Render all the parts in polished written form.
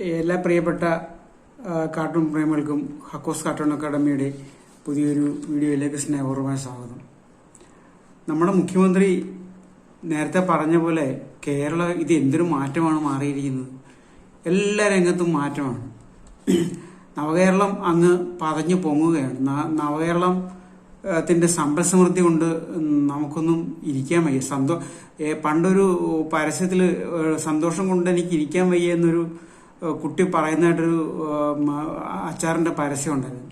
എല്ലാ പ്രിയപ്പെട്ട cartoon പ്രേമികൾക്കും ഹക്കോസ് cartoon അക്കാഡമിയുടെ പുതിയൊരു വീഡിയോയിലേക്ക് സ്നേഹപൂർവ്വമായ സ്വാഗതം. നമ്മുടെ മുഖ്യമന്ത്രി നേരത്തെ പറഞ്ഞ പോലെ ഇത് എന്തൊരു മാറ്റമാണ് മാറിയിരിക്കുന്നത്. എല്ലാ രംഗത്തും മാറ്റമാണ്. നവകേരളം അങ്ങ് പതഞ്ഞു പൊങ്ങുകയാണ്. നവകേരളത്തിന്റെ സമ്പൽ സമൃദ്ധി കൊണ്ട് നമുക്കൊന്നും ഇരിക്കാൻ വയ്യ. പണ്ടൊരു പരസ്യത്തിൽ സന്തോഷം കൊണ്ട് എനിക്ക് ഇരിക്കാൻ വയ്യ എന്നൊരു കുട്ടി പറയുന്നതായിട്ടൊരു അച്ചാറിന്റെ പരസ്യം ഉണ്ടായിരുന്നു.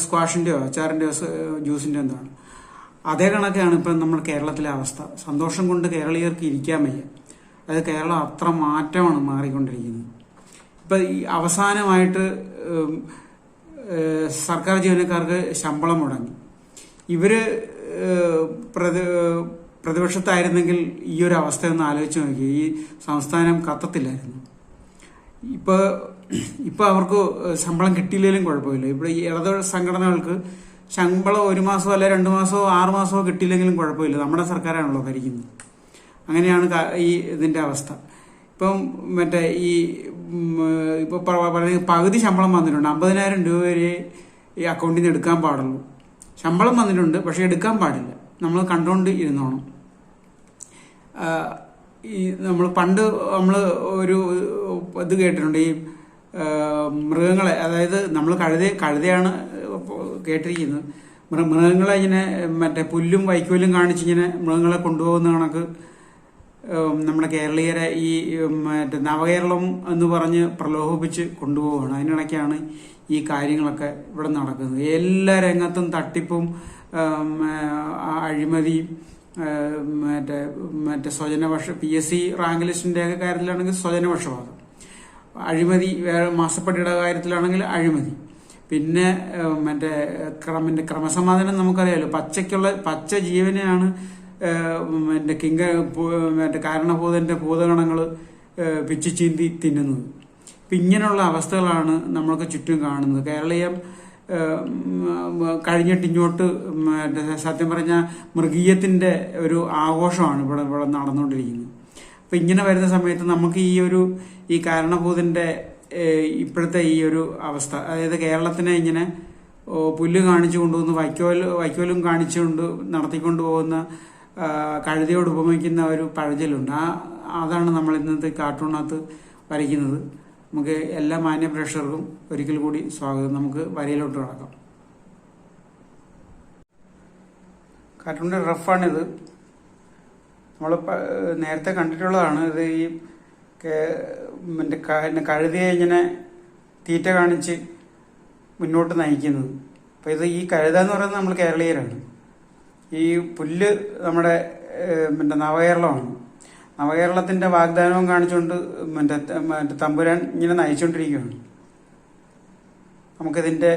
സ്ക്വാഷിന്റെയോ അച്ചാറിന്റെയോ ജ്യൂസിന്റെയോ എന്താണ്. അതേ കണക്കാണ് ഇപ്പം നമ്മുടെ കേരളത്തിലെ അവസ്ഥ. സന്തോഷം കൊണ്ട് കേരളീയർക്ക് ഇരിക്കാൻ വയ്യ. അത് കേരളം അത്ര മാറ്റമാണ് മാറിക്കൊണ്ടിരിക്കുന്നത്. ഇപ്പൊ ഈ അവസാനമായിട്ട് സർക്കാർ ജീവനക്കാർക്ക് ശമ്പളം മുടങ്ങി. ഇവര് പ്രതിപക്ഷത്തായിരുന്നെങ്കിൽ ഈ ഒരു അവസ്ഥയൊന്ന് ആലോചിച്ച് നോക്കി, ഈ സംസ്ഥാനം കത്തത്തില്ലായിരുന്നു. ഇപ്പൊ അവർക്ക് ശമ്പളം കിട്ടിയില്ലെങ്കിലും കുഴപ്പമില്ല. ഇവിടെ ഈ ഇടത് സംഘടനകൾക്ക് ശമ്പളം 1 മാസമോ അല്ലെ 2 മാസമോ 6 മാസമോ കിട്ടിയില്ലെങ്കിലും കുഴപ്പമില്ല. നമ്മുടെ സർക്കാരാണല്ലോ ഭരിക്കുന്നത്. അങ്ങനെയാണ് ഈ ഇതിന്റെ അവസ്ഥ. ഇപ്പം ഇപ്പൊ പകുതി ശമ്പളം വന്നിട്ടുണ്ട്. 50,000 രൂപ വരെ ഈ അക്കൗണ്ടിൽ നിന്ന് എടുക്കാൻ പാടുള്ളൂ. ശമ്പളം വന്നിട്ടുണ്ട്, പക്ഷെ എടുക്കാൻ പാടില്ല. നമ്മൾ കണ്ടുകൊണ്ട് ഇരുന്നോണം. പണ്ട് ഒരു ഇത് കേട്ടിട്ടുണ്ട്. ഈ മൃഗങ്ങളെ, അതായത് നമ്മൾ കഴുതയാണ് കേട്ടിരിക്കുന്നത്. മൃഗങ്ങളെ ഇങ്ങനെ പുല്ലും വൈക്കോലും കാണിച്ചിങ്ങനെ മൃഗങ്ങളെ കൊണ്ടുപോകുന്ന കണക്ക് നമ്മുടെ കേരളീയരെ ഈ നവകേരളം എന്ന് പറഞ്ഞ് പ്രലോഭിപ്പിച്ച് കൊണ്ടുപോവുകയാണ്. അതിനിടയ്ക്കാണ് ഈ കാര്യങ്ങളൊക്കെ ഇവിടെ നടക്കുന്നത്. എല്ലാ രംഗത്തും തട്ടിപ്പും അഴിമതിയും സ്വജനപക്ഷ PSC റാങ്ക് ലിസ്റ്റിന്റെ കാര്യത്തിലാണെങ്കിൽ സ്വജനപക്ഷപാതം, അഴിമതി, മാസപ്പടിയുടെ കാര്യത്തിലാണെങ്കിൽ അഴിമതി, പിന്നെ ക്രമസമാധാനം നമുക്കറിയാലോ. പച്ച ജീവനെയാണ് കാരണഭൂതന്റെ ഭൂതഗണങ്ങള് പിച്ചു ചീന്തി തിന്നുന്നത്. ഇപ്പൊ ഇങ്ങനെയുള്ള അവസ്ഥകളാണ് നമ്മൾക്ക് ചുറ്റും കാണുന്നത്. കേരളീയം കഴിഞ്ഞിട്ട് ഇങ്ങോട്ട് സത്യം പറഞ്ഞ മൃഗീയത്തിന്റെ ഒരു ആഘോഷമാണ് ഇവിടെ നടന്നുകൊണ്ടിരിക്കുന്നത്. അപ്പൊ ഇങ്ങനെ വരുന്ന സമയത്ത് നമുക്ക് ഈ കാരണഭൂതന്റെ ഇപ്പോഴത്തെ ഈ ഒരു അവസ്ഥ, അതായത് കേരളത്തിനെ ഇങ്ങനെ പുല്ല് കാണിച്ചു കൊണ്ടുവന്ന് വൈക്കോലും കാണിച്ചുകൊണ്ട് നടത്തിക്കൊണ്ടു പോകുന്ന കഴുതയോട് ഉപമിക്കുന്ന ഒരു പഴഞ്ചലുണ്ട്. അതാണ് നമ്മൾ ഇന്നത്തെ കാർട്ടൂണിനകത്ത് വരയ്ക്കുന്നത്. നമുക്ക് എല്ലാ മാന്യ പ്രേക്ഷകർക്കും ഒരിക്കൽ കൂടി സ്വാഗതം. നമുക്ക് വരയിലോട്ട് കടക്കാം. കാർട്ടൂണിന്റെ റഫാണിത്. നമ്മൾ നേരത്തെ കണ്ടിട്ടുള്ളതാണ്. ഇത് ഈ കഴുതയെ ഇങ്ങനെ തീറ്റ കാണിച്ച് മുന്നോട്ട് നയിക്കുന്നത്. അപ്പൊ ഈ കഴുത എന്ന് പറയുന്നത് നമ്മൾ കേരളീയരാണ്. ഈ പുല്ല് നമ്മുടെ നവകേരളമാണ്. നവകേരളത്തിന്റെ വാഗ്ദാനവും കാണിച്ചുകൊണ്ട് തമ്പുരാൻ ഇങ്ങനെ നയിച്ചുകൊണ്ടിരിക്കുകയാണ്. നമുക്കിതിന്റെ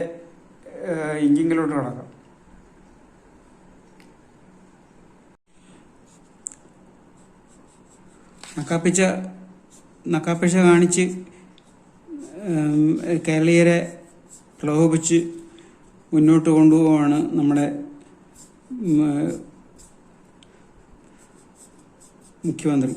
ഇഞ്ചിങ്ങിലോട്ട് കടക്കാം. നക്കാപ്പിച്ച കാണിച്ച് കേരളീയരെ പ്രലോഭിപ്പിച്ച് മുന്നോട്ട് കൊണ്ടുപോവാണ് നമ്മുടെ മുഖ്യമന്ത്രി.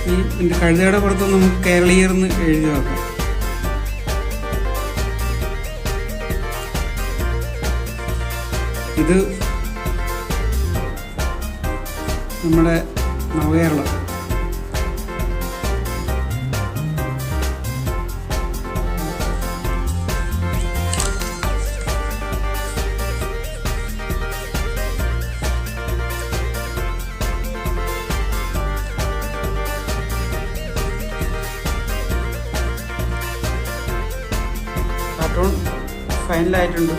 ഈ എൻ്റെ കഴുതയുടെ പുറത്ത് നമുക്ക് കേരളീയർ എന്ന് എഴുതി നോക്കാം. ഇത് നമ്മുടെ നവകേരളം. കാർട്ടൂൺ ഫൈനലായിട്ടുണ്ട്.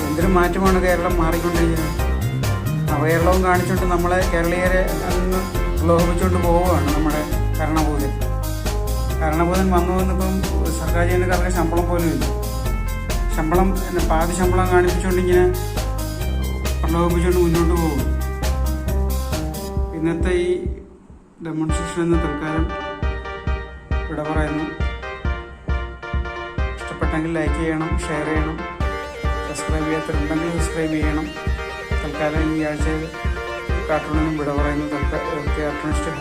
എന്തൊരു മാറ്റമാണ് കേരളം മാറിക്കൊണ്ടിരിക്കുന്നത്. നവകേരളവും കാണിച്ചുകൊണ്ട് നമ്മളെ കേരളീയരെ അങ്ങ് പ്രലോഭിപ്പിച്ചുകൊണ്ട് പോവുകയാണ് നമ്മുടെ കരണഭൂതൻ. കരണഭൂതൻ വന്നു വന്നിപ്പം സർക്കാർ ജീവനക്കാർക്ക് ശമ്പളം പോലും ഇല്ല. ശമ്പളം പാതി ശമ്പളം കാണിപ്പിച്ചുകൊണ്ട് ഇങ്ങനെ പ്രലോഭിപ്പിച്ചുകൊണ്ട് മുന്നോട്ട് പോകും. ഇന്നത്തെ ഈ ഡെമോൺസ്ട്രേഷൻ എന്ന തൽക്കാലം ഇവിടെ പറയുന്നു. ഇഷ്ടപ്പെട്ടെങ്കിൽ ലൈക്ക് ചെയ്യണം, ഷെയർ ചെയ്യണം, സബ്സ്ക്രൈബ് ചെയ്യാത്തവരുണ്ടെങ്കിൽ സബ്സ്ക്രൈബ് ചെയ്യണം. തൽക്കാലം ഈ ആഴ്ച കാർട്ടൂണിനും വിട പറയുന്നു. കാർട്ടൂണിസ്റ്റ്